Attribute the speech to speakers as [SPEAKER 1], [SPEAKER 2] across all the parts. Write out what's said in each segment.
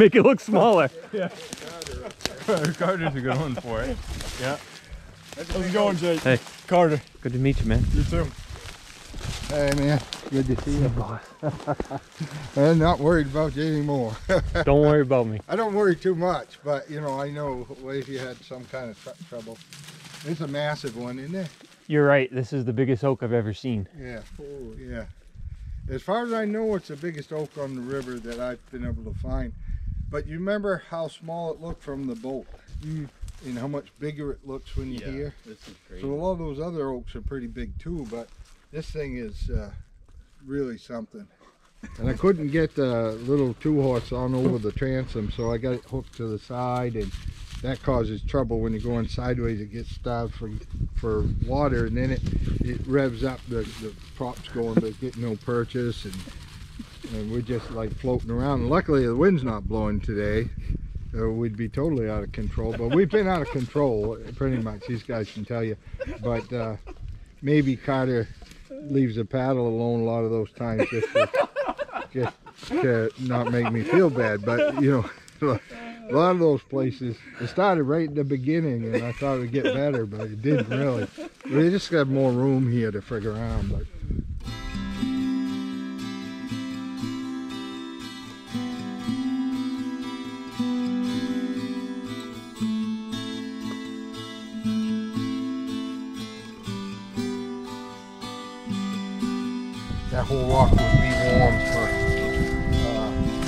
[SPEAKER 1] make it look smaller.
[SPEAKER 2] Yeah. Carter's a good one for it. Yeah. How's it going, Jake?
[SPEAKER 1] Hey.
[SPEAKER 2] Carter.
[SPEAKER 1] Good to meet you, man.
[SPEAKER 2] You too.
[SPEAKER 3] Hey man, good to see you,
[SPEAKER 1] boss.
[SPEAKER 3] I'm not worried about you anymore.
[SPEAKER 1] Don't worry about me.
[SPEAKER 3] I don't worry too much, but you know, I know if you had some kind of trouble. It's a massive one, isn't it?
[SPEAKER 1] You're right. This is the biggest oak I've ever seen.
[SPEAKER 3] Yeah, yeah. As far as I know, it's the biggest oak on the river that I've been able to find. But you remember how small it looked from the boat, and how much bigger it looks when you're here.
[SPEAKER 2] This is crazy.
[SPEAKER 3] So a lot of those other oaks are pretty big too, but this thing is really something. And I couldn't get the little 2-horse on over the transom, so I got it hooked to the side, and that causes trouble when you're going sideways. It gets starved for water, and then it revs up, the props going, but get no purchase, and we're just like floating around. And luckily the wind's not blowing today, or we'd be totally out of control. But we've been out of control pretty much, these guys can tell you. But maybe Carter leaves the paddle alone a lot of those times just to not make me feel bad. But you know, a lot of those places, it started right in the beginning, and I thought it would get better, but it didn't really. We just got more room here to figure around. But that whole rock would be warm for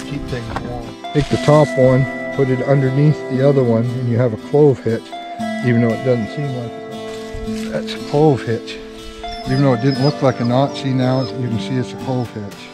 [SPEAKER 3] keep things warm. Take the top one, put it underneath the other one, and you have a clove hitch, even though it doesn't seem like it. That's a clove hitch. Even though it didn't look like a knot, see now you can see it's a clove hitch.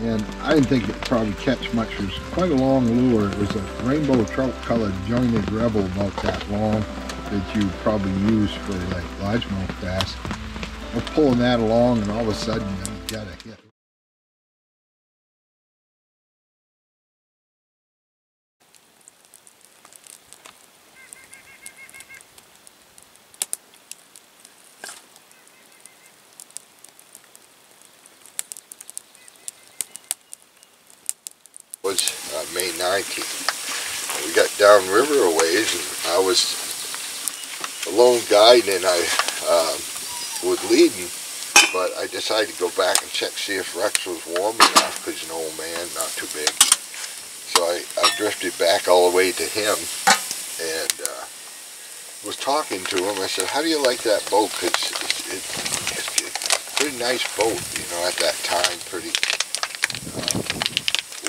[SPEAKER 3] And I didn't think it'd probably catch much. It was quite a long lure. It was a rainbow trout colored jointed rebel about that long that you probably use for like largemouth bass. We're pulling that along, and all of a sudden you got a hit. Was May 19th. We got downriver a ways, and I was a lone guide, and I was leading, but I decided to go back and check, see if Rex was warm enough, because you know, old man, not too big. So I drifted back all the way to him, and was talking to him. I said, how do you like that boat? Because it's a pretty nice boat, you know, at that time, pretty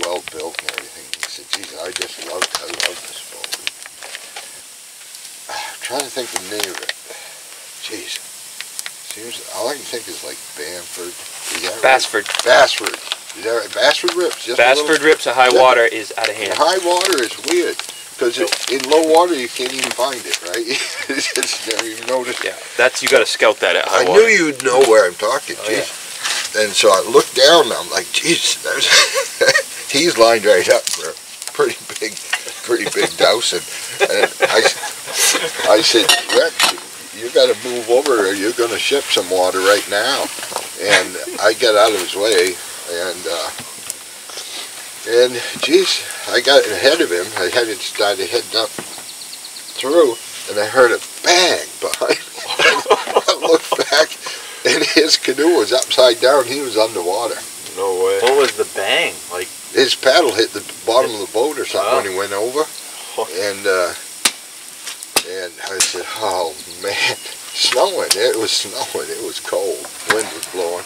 [SPEAKER 3] well built and everything. He said, geez, I love this boat. I'm trying to think the name of it. Jeez. Seems, all I can think is like Bamford. Is that
[SPEAKER 4] Bassford.
[SPEAKER 3] Right? Bassford. Is that right? Bassford Rips. Just
[SPEAKER 4] Bassford Rips at high water is out of hand.
[SPEAKER 3] High water is weird. Because in low water you can't even find it, right? It's never even noticed.
[SPEAKER 4] Yeah, that's, you got to scout that at high water.
[SPEAKER 3] I knew you'd know where I'm talking.
[SPEAKER 4] Oh, yeah.
[SPEAKER 3] And so I looked down and I'm like, geez, he's lined right up for a pretty big dowsing. And I said, Rex, you got to move over or you're going to ship some water right now. And I got out of his way, and geez, I got ahead of him. I started heading up through, and I heard a bang behind me. I looked back, and his canoe was upside down. He was underwater.
[SPEAKER 4] No way. What was the bang? Like
[SPEAKER 3] his paddle hit the bottom of the boat or something when he went over, and I said, oh man, snowing. It was snowing. It was cold. Wind was blowing.